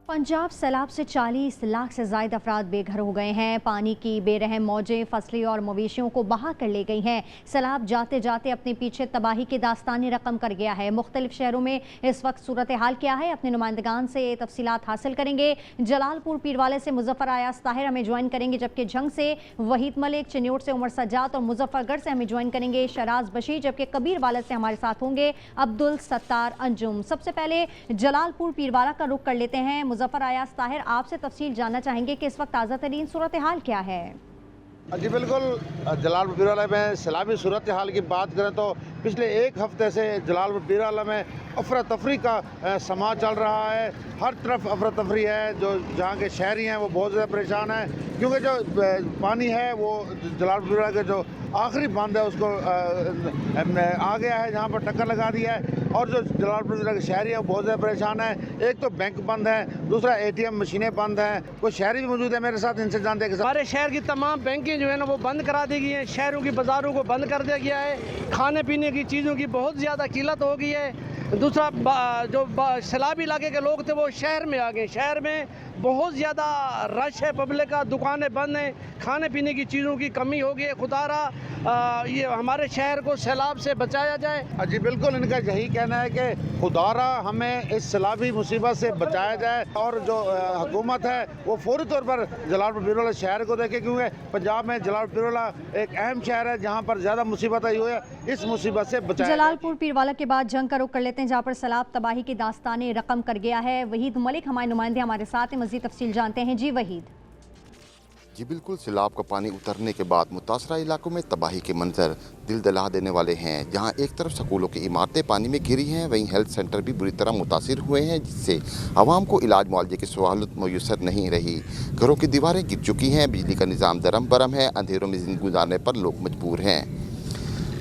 पंजाब सैलाब से 40 लाख से ज्यादा अफराद बेघर हो गए हैं। पानी की बेरहम मौजें फसलें और मवेशियों को बहा कर ले गई हैं। सैलाब जाते जाते अपने पीछे तबाही की दास्तानी रकम कर गया है। मुख्तलिफ शहरों में इस वक्त सूरत हाल क्या है, अपने नुमाइंदगान से तफसीलात हासिल करेंगे। जलालपुर पीरवाले से मुजफ्फर अयाज ताहिर हमें ज्वाइन करेंगे, जबकि झंग से वहीद मलिक, चिन्योट से उमर सज्जाद और मुजफ्फरगढ़ से हमें ज्वाइन करेंगे शराज बशीर, जबकि कबीर वाले से हमारे साथ होंगे अब्दुल सत्तार अंजुम। सबसे पहले जलालपुर पीरवाला का रुख कर लेते हैं। मुजफ्फर अयाज ताहिर, आपसे तफसील जानना चाहेंगे कि इस वक्त ताज़ा तरीन सूरत हाल क्या है। जी बिल्कुल, जलालपुर पीरवाला में सैलाबी सूरत हाल की बात करें तो पिछले एक हफ्ते से जलालपुर पीरवाला में अफरा तफरी का समा चल रहा है। हर तरफ अफरा तफरी है। जो जहाँ के शहरी हैं वो बहुत ज़्यादा परेशान हैं, क्योंकि जो पानी है वो जलालपुर पीरवाला के जो आखिरी बंद है उसको आ गया है, जहाँ पर टक्कर लगा दिया है। और जो जलालपुर ज़िला के शहरी हैं वो बहुत ज़्यादा परेशान हैं। एक तो बैंक बंद है, दूसरा ATM मशीनें बंद हैं। कोई शहरी भी मौजूद है मेरे साथ, इनसे जानते हैं कि हमारे शहर की तमाम बैंकें जो है ना वो बंद करा दी गई हैं। शहरों की बाज़ारों को बंद कर दिया गया है। खाने पीने की चीज़ों की बहुत ज़्यादा किल्लत हो गई है। दूसरा जो सैलाबी इलाके के लोग थे वो शहर में आ गए। शहर में बहुत ज़्यादा रश है, पब्लिक का, दुकानें बंद हैं, खाने पीने की चीज़ों की कमी हो गई है। खुदारा ये हमारे शहर को सैलाब से बचाया जाए। जी बिल्कुल, इनका यही कहना है कि खुदारा हमें इस सैलाबी मुसीबत से बचाया जाए और जो हुकूमत है वो फौरी तौर पर जलालपुर पीरवाला शहर को देखे, क्योंकि पंजाब में जलालपुर पीरवाला एक अहम शहर है जहाँ पर ज़्यादा मुसीबत आई हुई है। इस मुसीबत से बचाया जलालपुर पीरवाला के बाद जंग का रुख कर लेते हैं, जहाँ पर सैलाब तबाही की दास्तानी रकम कर गया है। वहीद मलिक हमारे नुमाइंदे हमारे साथ हैं, मज़ीद तफसील जानते हैं। जी वहीद। जी बिल्कुल, सैलाब का पानी उतरने के बाद मुतासरा इलाकों में तबाही के मंजर दिल दहला देने वाले हैं। जहां एक तरफ स्कूलों की इमारतें पानी में घिरी हैं, वहीं हेल्थ सेंटर भी बुरी तरह मुतासिर हुए हैं, जिससे आवाम को इलाज मुआवजे की सहूलत मयसर नहीं रही। घरों की दीवारें गिर चुकी हैं, बिजली का निज़ाम दरम बरम है, अंधेरों में ज़िंदगी गुजारने पर लोग मजबूर हैं।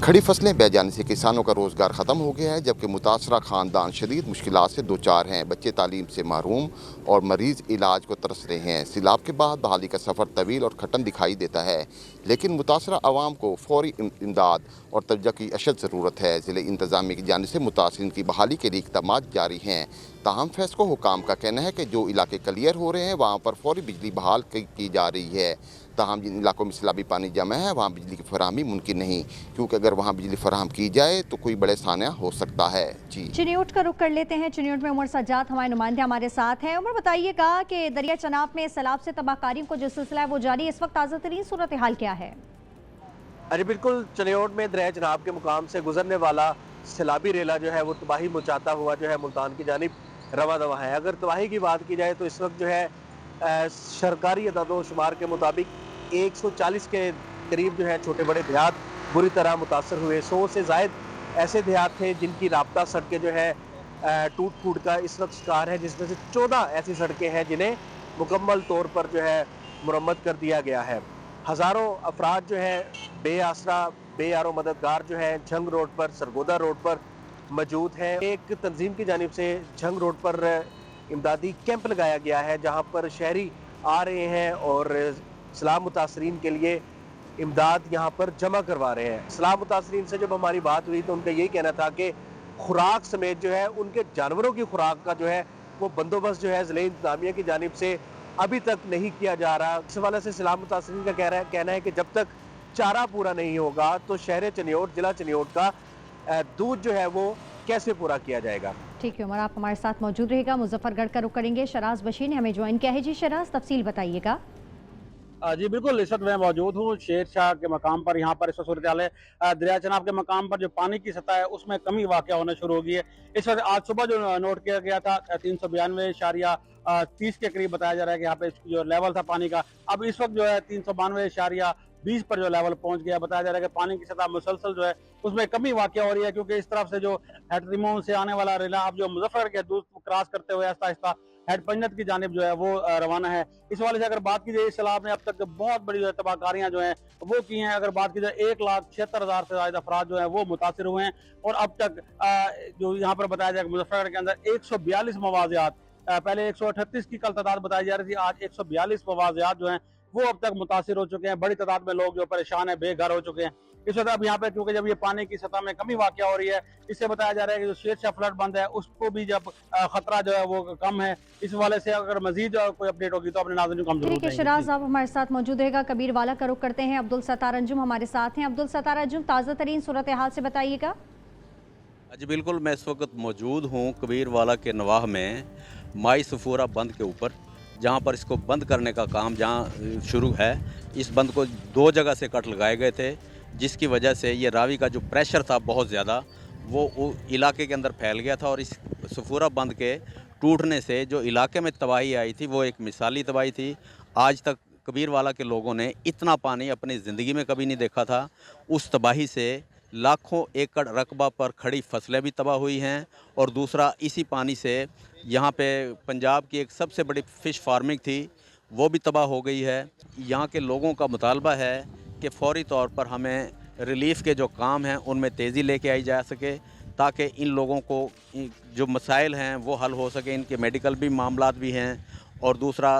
खड़ी फसलें बह जाने से किसानों का रोज़गार ख़त्म हो गया है, जबकि मुतासरा ख़ानदान शदीद मुश्किलात से दो चार हैं। बच्चे तालीम से महरूम और मरीज़ इलाज को तरस रहे हैं। सैलाब के बाद बहाली का सफ़र तवील और खटन दिखाई देता है, लेकिन मुतासरा आवाम को फौरी इमदाद और तवज्जो की अशद ज़रूरत है। ज़िले इंतज़ामिया की जानिब से मुतासरीन की बहाली के लिए इक़दाम जारी हैं। ताहम फैसको हुकाम का कहना है कि जो इलाके क्लियर हो रहे हैं वहाँ पर फौरी बिजली बहाल की जा रही है। ताहम जिन इलाकों में सैलाबी पानी जमा है वहाँ बिजली की फराहमी मुमकिन नहीं, क्योंकि अगर वहाँ बिजली फराहम की जाए तो कोई बड़े सानिया हो सकता है। जी चिन्योट का रुख कर लेते हैं। चिन्योट में उमर सज्जाद हमारे नुमाइंदे हमारे साथ हैं। उमर, बताइएगा कि दरिया चनाब में सैलाब से तबाहकारियों को जो सिलसिला है वो जारी है, इस वक्त ताज़ा तरीन सूरत हाल क्या है? अरे बिल्कुल, चिन्योट में दरिया चनाब के मुकाम से गुजरने वाला सैलाबी रेला जो है वो तबाही मचाता हुआ जो है मुल्तान की जानिब रवा दवा है। अगर तबाही की बात की जाए तो इस वक्त जो है सरकारी अदादो शुमार के मुताबिक 140 के करीब जो है छोटे बड़े देहात बुरी तरह मुतासर हुए। 100 से ज़ायद ऐसे देहात थे जिनकी राब्ता सड़कें जो है टूट फूट का इस वक्त शिकार है, जिसमें से 14 ऐसी सड़कें हैं जिन्हें मुकम्मल तौर पर जो है मुरम्मत कर दिया गया है। हज़ारों अफराद जो है बेआसरा बेयारो मददगार जो है झंग रोड पर, सरगोदा रोड पर मौजूद है। एक तंजीम की जानिब से झंग रोड पर इमदादी कैंप लगाया गया है, जहाँ पर शहरी आ रहे हैं और सैलाब मुतासरीन के लिए इमदाद यहाँ पर जमा करवा रहे हैं। सैलाब मुतासरीन से जब हमारी बात हुई तो उनका यही कहना था कि खुराक समेत जो है उनके जानवरों की खुराक का जो है वो बंदोबस्त जो है ज़िले इंतज़ामिया की जानिब से अभी तक नहीं किया जा रहा। इस हवाले से सैलाब मुतासरीन का कहना है कि जब तक चारा पूरा नहीं होगा तो शहर चिन्योट, जिला चिन्योट का दूध जो है वो कैसे पूरा किया जाएगा। ठीक है उमर, आप हमारे साथ मौजूद रहेगा। मुजफ्फरगढ़ का रुख करेंगे। शराज बशीर ने हमें ज्वाइन किया है। जी शराज, तफसील बताइएगा। जी बिल्कुल, इस वक्त मैं मौजूद हूँ शेर शाह के मकाम पर। यहाँ पर इस वक्त सूरत हाल है, दरिया चनाब के मकाम पर जो पानी की सतह है उसमें कमी वाक़ होना शुरू हो गई है। इस वक्त आज सुबह जो नोट किया गया था 392.30 के करीब बताया जा रहा है कि यहाँ पे जो लेवल था पानी का, अब इस वक्त जो है 392.20 पर जो लेवल पहुँच गया। बताया जा रहा है कि पानी की सतह मुसलसल जो है उसमें कमी वाक़ हो रही है, क्योंकि इस तरफ से जो हेड रिमोन से आने वाला रेला अब जो मुजफ्फरगढ़ के दूर क्रॉस करते हुए आहिस्ता आहिस्ता हेड पंजत की जानिब जो है वो रवाना है। इस वाले से अगर बात की जाए, सैलाब ने अब तक जो बहुत बड़ी जो है तबाहकारियां जो हैं वो की हैं। अगर बात की जाए 1,76,000 से ज़्यादा अफराद जो है वो मुतासिर हुए हैं, और अब तक जो यहाँ पर बताया जाए मुजफ्फरगढ़ के अंदर 142 मवाज़ियात, पहले 138 की कल तादाद बताई जा रही थी, आज 142 मवाज़ियात जो हैं वो अब तक मुतासिर हो चुके हैं। बड़ी तादाद में लोग जो परेशान हैं, बेघर हो चुके हैं। इस वक्त अब यहाँ पे क्योंकि जब ये पानी की सतह में कमी वाक़ हो रही है, इससे बताया जा रहा है कि जो शेरशाह फ्लड बंद है उसको भी जब खतरा जो है वो कम है। इस वाले से अगर मजीद कोई अपडेट होगी तो अपने नाज़रीन को हम जरूर ठीक है देंगे। शराज, आप हमारे साथ मौजूद रहेगा। कबीर वाला का रुख करते हैं, अब्दुल सत्तार अंजुम हमारे साथ हैं। अब्दुल सत्तार अंजुम, ताज़ा तरीन सूरत हाल से बताइएगा। जी बिल्कुल, मैं इस वक्त मौजूद हूँ कबीर वाला के नवाह में माई सफूरा बंद के ऊपर, जहाँ पर इसको बंद करने का काम जहाँ शुरू है। इस बंद को 2 जगह से कट लगाए गए थे, जिसकी वजह से ये रावी का जो प्रेशर था बहुत ज़्यादा वो इलाके के अंदर फैल गया था। और इस सफूरा बंद के टूटने से जो इलाके में तबाही आई थी वो एक मिसाली तबाही थी। आज तक कबीर वाला के लोगों ने इतना पानी अपनी ज़िंदगी में कभी नहीं देखा था। उस तबाही से लाखों एकड़ रकबा पर खड़ी फसलें भी तबाह हुई हैं। और दूसरा, इसी पानी से यहाँ पे पंजाब की एक सबसे बड़ी फ़िश फार्मिंग थी, वो भी तबाह हो गई है। यहाँ के लोगों का मुतालबा है कि फ़ौरी तौर पर हमें रिलीफ़ के जो काम हैं उनमें तेज़ी लेके आई जा सके, ताकि इन लोगों को जो मसाइल हैं वो हल हो सके। इनके मेडिकल भी मामलात भी हैं, और दूसरा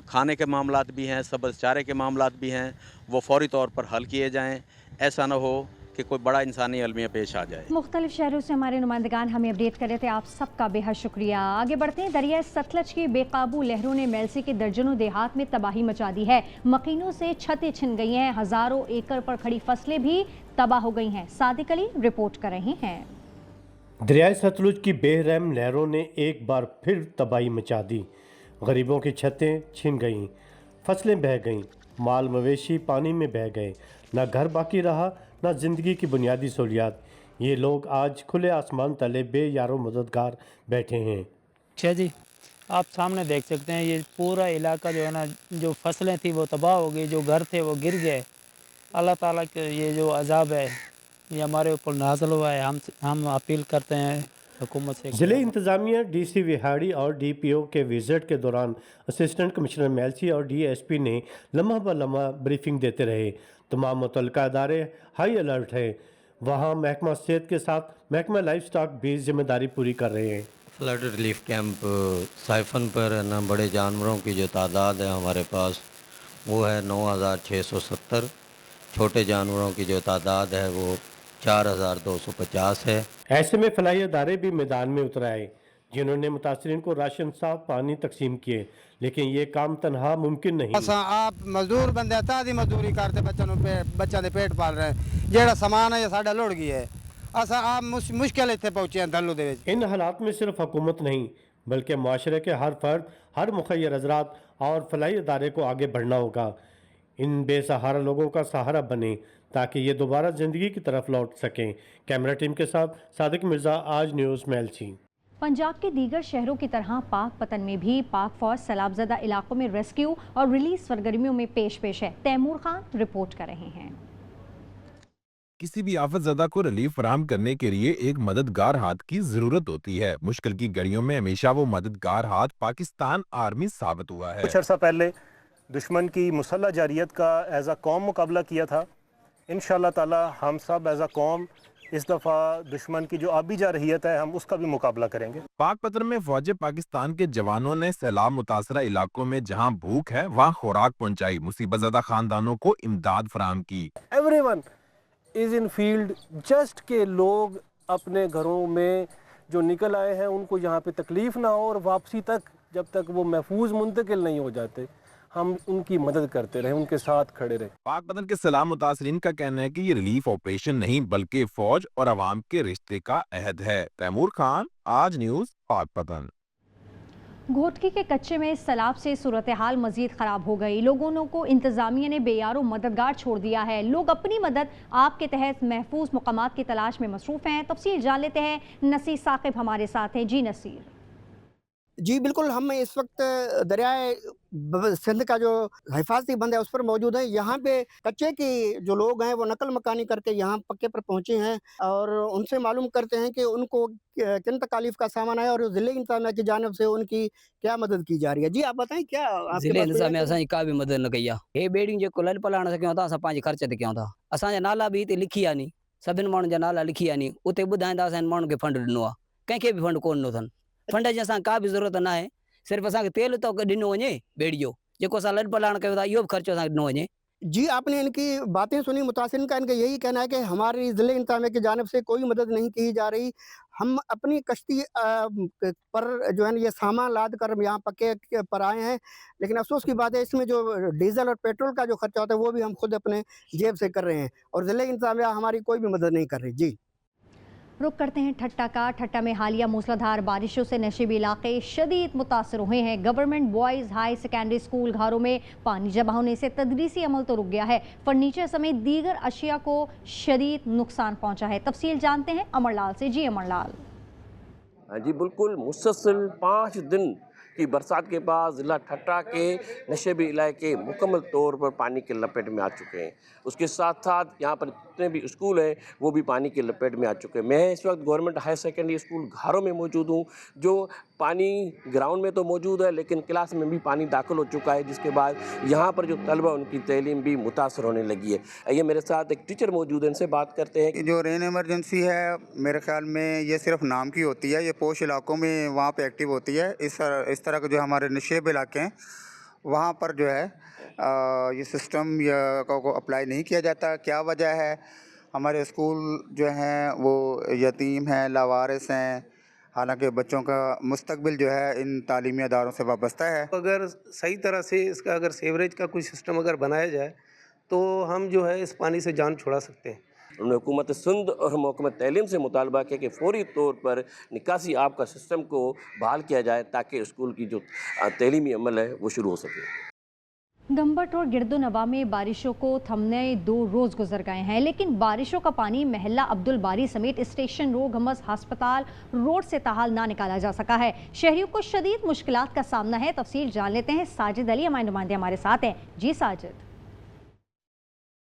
खाने के मामलात भी हैं, सब्ज़ चारे के मामलात भी हैं, वो फ़ौरी तौर पर हल किए जाएँ। ऐसा ना हो कि कोई बड़ा इंसानी अलमिया पेश आ जाए। मुख्तलिफ शहरों से हमारे नुमाइंदगान हमें अपडेट कर रहे थे, आप सबका बेहद शुक्रिया। आगे बढ़ते हैं। दरिया सतलज की बेकाबू लहरों ने मेलसी के दर्जनों देहात में तबाही मचा दी है। मकीनों से छतें छिन गई हैं, हज़ारों एकड़ पर खड़ी फसलें भी तबाह हो गई हैं। सादिक अली रिपोर्ट कर रहे हैं। दरियाए सतलुज की बेरहम लहरों ने एक बार फिर तबाही मचा दी। गरीबों की छतें छिन गईं, फसलें बह गईं, माल मवेशी पानी में बह गए। ना घर बाकी रहा, ना ज़िंदगी की बुनियादी सहूलियात। ये लोग आज खुले आसमान तले बेयारो मददगार बैठे हैं। अच्छा जी, आप सामने देख सकते हैं, ये पूरा इलाका जो है ना, जो फसलें थी वो तबाह हो गई, जो घर थे वो गिर गए। अल्लाह ताला के ये जो अजाब है ये हमारे ऊपर नाज़िल हुआ है। हम अपील करते हैं हुकूमत से। ज़िले इंतज़ामिया, डीसी विहाड़ी और डीपीओ के विज़िट के दौरान असिस्टेंट कमिश्नर मेलसी और डीएसपी ने लम्हा ब लम्हा ब्रीफिंग देते रहे। तमाम मुतल्लिका अदारे हाई अलर्ट है। वहाँ महकमा सेहत के साथ महकमा लाइफ स्टॉक भी जिम्मेदारी पूरी कर रहे हैं। फ्लड रिलीफ कैंप साइफन पर है ना, बड़े जानवरों की जो तादाद है हमारे पास वो है 9670। छोटे जानवरों की जो तादाद है वो 4250 है। ऐसे में फलाही अदारे भी मैदान में उतर आए, जिन्होंने मुतासरीन को राशन, साफ पानी तकसीम किए। लेकिन ये काम तनहा मुमकिन नहीं। आप मजदूर बंदे तादी मजदूरी करते बच्चों के पेट पाल रहे हैं। जेड़ा सामान है साडा लुढ़ गया है। असा आप मुश्किल इतने पहुंचे हैं दल्लू दे विच। इन हालात में सिर्फ हुकूमत नहीं बल्कि मुआशरे के हर फर्द, हर मुखय्यर हजरात और फलाही अदारे को आगे बढ़ना होगा। इन बेसहारा लोगों का सहारा बने ताकि ये दोबारा ज़िंदगी की तरफ लौट सकें। कैमरा टीम के साथ सादिक मिर्ज़ा, आज न्यूज़ मेलसी। पंजाब के दीगर शहरों की तरह पाक पतन में भी पाक फौज सैलाबज़दा इलाकों में रेस्क्यू और रिलीज सरगर्मियों में पेश है। तैमूर खान रिपोर्ट कर रहे हैं। किसी भी आफत ज़दा को रिलीफ फराहम करने के लिए एक मददगार हाथ की जरूरत होती है। मुश्किल की घड़ियों में हमेशा वो मददगार हाथ पाकिस्तान आर्मी साबित हुआ है। कुछ अर्सा पहले दुश्मन की मुसल्लह जारियत का एज अ कौम मुकाबला किया था। इंशाअल्लाह ताला हम सब एज अ कौम इस दफ़ा दुश्मन की जो आबी जारहियत है हम उसका भी मुकाबला करेंगे। पाक पतन में फौज पाकिस्तान के जवानों ने सैलाब मुतासरा इलाकों में जहां भूख है वहां खुराक पहुंचाई, मुसीबत ज़दा खानदानों को इमदाद फराहम की। Everyone is in field just के लोग अपने घरों में जो निकल आए हैं उनको यहाँ पे तकलीफ ना हो और वापसी तक जब तक वो महफूज मुंतकिल नहीं हो जाते हम उनकी मदद करते रहे, उनके साथ खड़े रहे। पाक पतन के सलाम मुतासरीन का कहना है कि ये रिलीफ ऑपरेशन नहीं बल्कि फौज और अवाम के रिश्ते का अहद है। तैमूर खान, आज न्यूज़, पाक पतन। घोटकी के कच्चे में सैलाब से सूरत हाल मजीद खराब हो गई। लोगों को इंतजामिया ने बेयारो मददगार छोड़ दिया है। लोग अपनी मदद आपके तहत महफूज मुकामात की तलाश में मसरूफ हैं। तफसील जान लेते हैं, नसीर साकिब हमारे साथ हैं। जी नसीर। जी बिल्कुल, हम इस वक्त दरियाए सिंध का जो हिफाजती बंद है उस पर मौजूद है। यहाँ पे कच्चे की जो लोग हैं वो नकल मकानी करके यहाँ पक्के पर पहुँचे हैं और उनसे मालूम करते हैं कि उनको किन तकालीफ का सामान है और ज़िले इंतजामिया की जानिब से उनकी क्या मदद की जा रही है। जी आप बताएं क्या ज़िले इंतजामिया असांजी का भी मदद न कई आहे। हे बेड़ियूं जेको लल पलाण सघूं था असां पंहिंजे ख़र्च ते कयूं था। असांजा नाला बि हिते लिखी आहे नी, सभिनि माण्हुनि जा नाला लिखी आहे नी। उते ॿुधाईंदा असां माण्हुनि खे फंड ॾिनो आहे, कंहिंखे बि फंड कोन ॾिनो अथनि। फंड जी असां का बि ज़रूरत न आहे। सिर्फ़ु असांखे तेल तो ॾिनो वञे बेड़ियो जेको असां लॾ पलाण कयो था इहो बि ख़र्चो असांखे ॾिनो वञे। जी, आपने इनकी बातें सुनी, मुतासिरीन का इनका यही कहना है कि हमारी ज़िले इंतज़ामिया की जानिब से कोई मदद नहीं की जा रही। हम अपनी कश्ती पर जो है ना ये सामान लाद कर हम यहाँ पक्के के पर आए हैं। लेकिन अफ़सोस की बात है इसमें जो डीज़ल और पेट्रोल का जो खर्चा होता है वो भी हम खुद अपने जेब से कर रहे हैं और ज़िले इंतज़ामिया हमारी कोई भी मदद नहीं कर रही। जी। रुक करते हैं ठट्टा का। ठट्टा में हालिया मूसलाधार बारिशों से नशीबी इलाके शदीद मुतासर हुए हैं। Government boys high secondary school घरों में पानी जमा होने से तदरीसी अमल तो रुक गया है, फर्नीचर समेत दीगर अशिया को शदीद नुकसान पहुंचा है। तफसील जानते हैं अमरलाल से। जी अमरलाल। जी बिल्कुल, मुसलसल 5 दिन की बरसात के बाद ज़िला ठट्टा के नशेबी इलाके मुकम्मल तौर पर पानी के लपेट में आ चुके हैं। उसके साथ साथ यहाँ पर जितने भी स्कूल हैं वो भी पानी की लपेट में आ चुके हैं। मैं इस वक्त गवर्नमेंट हाई सेकेंडरी स्कूल घारों में मौजूद हूँ, जो पानी ग्राउंड में तो मौजूद है लेकिन क्लास में भी पानी दाखिल हो चुका है, जिसके बाद यहाँ पर जो तलबा उनकी तालीम भी मुतासर होने लगी है। ये मेरे साथ एक टीचर मौजूद है, इनसे बात करते हैं। जो रेन इमरजेंसी है मेरे ख्याल में ये सिर्फ नाम की होती है, ये पोश इलाकों में वहाँ पे एक्टिव होती है। इस तरह के जो हमारे नशेब इलाके हैं वहाँ पर जो है ये सिस्टम को अप्लाई नहीं किया जाता। क्या वजह है? हमारे स्कूल जो हैं वो यतीम हैं, लावारिस हैं, हालांकि बच्चों का मुस्तकबिल जो है इन तालीमी अदारों से वाबस्ता है। अगर सही तरह से इसका अगर सीवरेज का कोई सिस्टम अगर बनाया जाए तो हम जो है इस पानी से जान छुड़ा सकते हैं। उन्होंने हुकूमत सिंध और महकमा तालीम से मुतालबा किया कि फौरी तौर पर निकासी आब का सिस्टम को बहाल किया जाए ताकि स्कूल की जो तालीमी अमल है वो शुरू हो सके। गंबट और गिरदोनवा में बारिशों को थमने 2 रोज गुजर गए हैं, लेकिन बारिशों का पानी महल्ला अब्दुल बारी समेत स्टेशन रोड गमज अस्पताल रोड से ताहाल ना निकाला जा सका है। शहरियों को शदीद मुश्किलात का सामना है। तफसील जान लेते हैं, साजिद अली हमारे नुमाइंदे हमारे साथ हैं। जी साजिद।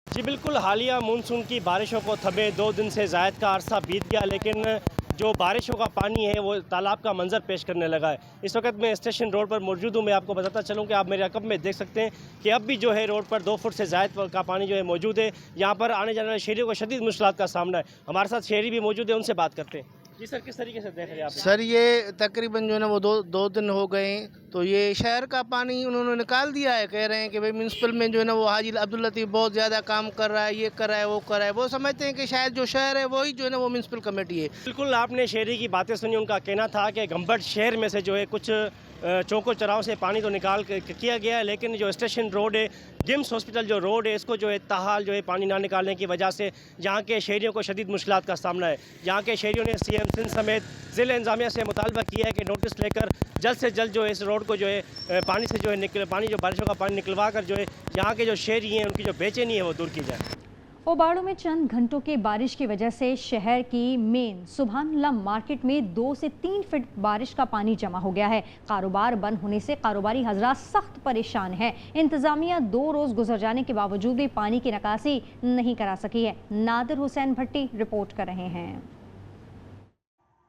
जी बिल्कुल, हालिया मानसून की बारिशों को थमे 2 दिन से ज़ायद का अरसा बीत गया, लेकिन जो बारिशों का पानी है वो तालाब का मंजर पेश करने लगा है। इस वक्त मैं स्टेशन रोड पर मौजूद हूँ। मैं आपको बताता चलूँ कि आप मेरे अकब में देख सकते हैं कि अब भी जो है रोड पर 2 फुट से ज़ायद का पानी जो है मौजूद है। यहाँ पर आने जाने वाले शहरियों को शदीद मुश्किलात का सामना है। हमारे साथ शहरी भी मौजूद है, उनसे बात करते हैं। जी सर, किस तरीके से देख रहे हैं आप? सर ये तकरीबन जो है ना वो दो दिन हो गए हैं, तो ये शहर का पानी उन्होंने निकाल दिया है। कह रहे हैं कि भाई म्यूनसिपल में जो है ना वो हाजी अब्दुल लतीफ़ बहुत ज़्यादा काम कर रहा है, ये कर रहा है, वो कर रहा है। वो समझते हैं कि शायद जो शहर है वही जो है ना वो म्यूनसिपल कमेटी है। बिल्कुल, आपने शहरी की बातें सुनी। उनका कहना था कि गंबट शहर में से जो है कुछ चौकों चौराहों से पानी तो निकाल किया गया है, लेकिन जो स्टेशन रोड है, जिम्स हॉस्पिटल जो रोड है, इसको जो है ताहाल जो है पानी ना निकालने की वजह से यहाँ के शहरियों को शदीद मुश्किलात का सामना है। यहाँ के शहरियों ने CM सिंध समेत ज़िला इंतज़ामिया से मुतालबा किया है कि नोटिस लेकर जल्द से जल्द जो है इस रोड को जो है पानी से जो है पानी जो बारिशों का पानी निकलवा कर जो है यहाँ के जो शहरी हैं उनकी जो बेचैनी है वो दूर की जाए। ओबाड़ो में चंद घंटों के बारिश की वजह से शहर की मेन सुबहानअल्लाह मार्केट में 2 से 3 फीट बारिश का पानी जमा हो गया है। कारोबार बंद होने से कारोबारी हजरात सख्त परेशान हैं। इंतजामिया 2 रोज गुजर जाने के बावजूद भी पानी की निकासी नहीं करा सकी है। नादिर हुसैन भट्टी रिपोर्ट कर रहे हैं।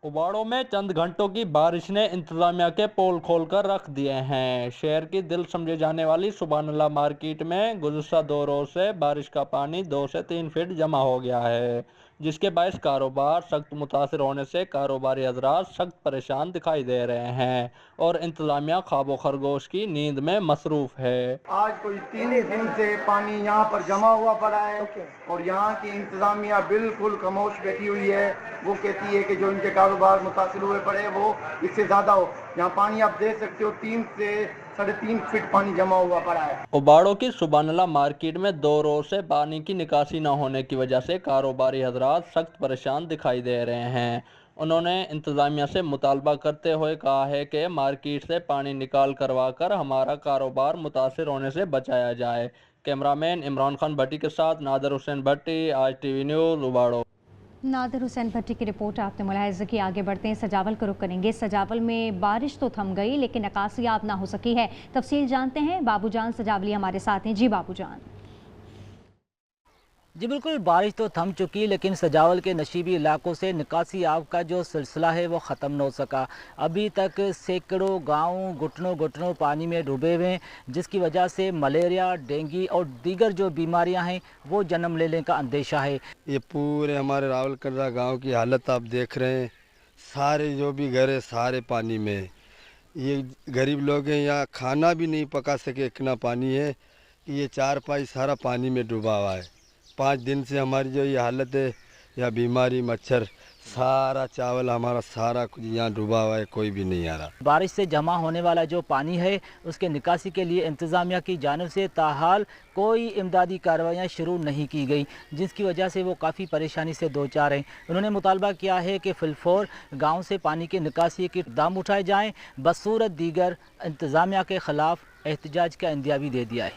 ओबाड़ो में चंद घंटों की बारिश ने इंतजामिया के पोल खोलकर रख दिए हैं। शहर की दिल समझे जाने वाली सुबहानअल्लाह मार्केट में गुज़श्ता 2 रोज से बारिश का पानी 2 से 3 फीट जमा हो गया है, जिसके बायस कारोबार सख्त मुतासर होने से कारोबारी हजरात सख्त परेशान दिखाई दे रहे हैं और इंतजामिया ख्वाबो खरगोश की नींद में मसरूफ है। आज कोई 3 दिन से पानी यहाँ पर जमा हुआ पड़ा है और यहाँ की इंतजामिया बिल्कुल खामोश बैठी हुई है। वो कहती है कि जो इनके कारोबार मुतासर हुए पड़े वो इससे ज़्यादा हो। यहाँ पानी आप देख सकते हो 3 से 3.5 फीट पानी जमा हुआ पड़ा है। ओबाड़ो की सुबहानअल्लाह मार्केट में 2 रोज से पानी की निकासी न होने की वजह से कारोबारी हजरात सख्त परेशान दिखाई दे रहे हैं। उन्होंने इंतजामिया से मुतालबा करते हुए कहा है कि मार्केट से पानी निकाल करवा कर हमारा कारोबार मुतासर होने से बचाया जाए। कैमरामैन इमरान खान भट्टी के साथ नादिर हुसैन भट्टी, आज TV न्यूज़ ओबाड़ो। नादिर हुसैन भट्टी की रिपोर्ट आपने मुलाहिज़ा की। आगे बढ़ते हैं, सजावल को रुख करेंगे। सजावल में बारिश तो थम गई लेकिन निकासी आप ना हो सकी है। तफसील जानते हैं, बाबूजान सजावली हमारे साथ हैं। जी बाबूजान। जी बिल्कुल, बारिश तो थम चुकी लेकिन सजावल के नशीबी इलाकों से निकासी आब का जो सिलसिला है वो ख़त्म न हो सका। अभी तक सैकड़ों गांव घुटनों पानी में डूबे हुए हैं, जिसकी वजह से मलेरिया, डेंगू और दीगर जो बीमारियां हैं वो जन्म लेने का अंदेशा है। ये पूरे हमारे रावलकंडा गांव की हालत आप देख रहे हैं। सारे जो भी घर है सारे पानी में। ये गरीब लोग हैं, यहाँ खाना भी नहीं पका सके, इतना पानी है। कि ये चारपाई सारा पानी में डूबा हुआ है। 5 दिन से हमारी जो ये हालत है, या बीमारी मच्छर, सारा चावल हमारा सारा कुछ यहाँ डूबा हुआ है, कोई भी नहीं आ रहा। बारिश से जमा होने वाला जो पानी है उसके निकासी के लिए इंतज़ामिया की जानिब से ताहाल कोई इमदादी कार्रवाइयाँ शुरू नहीं की गई, जिसकी वजह से वो काफ़ी परेशानी से दो चार हैं। उन्होंने मुतालबा किया है कि फिलफौर गाँव से पानी की निकासी के इक़दाम उठाए जाएँ। बसूरत दीगर इंतज़ामिया के ख़िलाफ़ एहतजाज का इंदिया भी दे दिया है।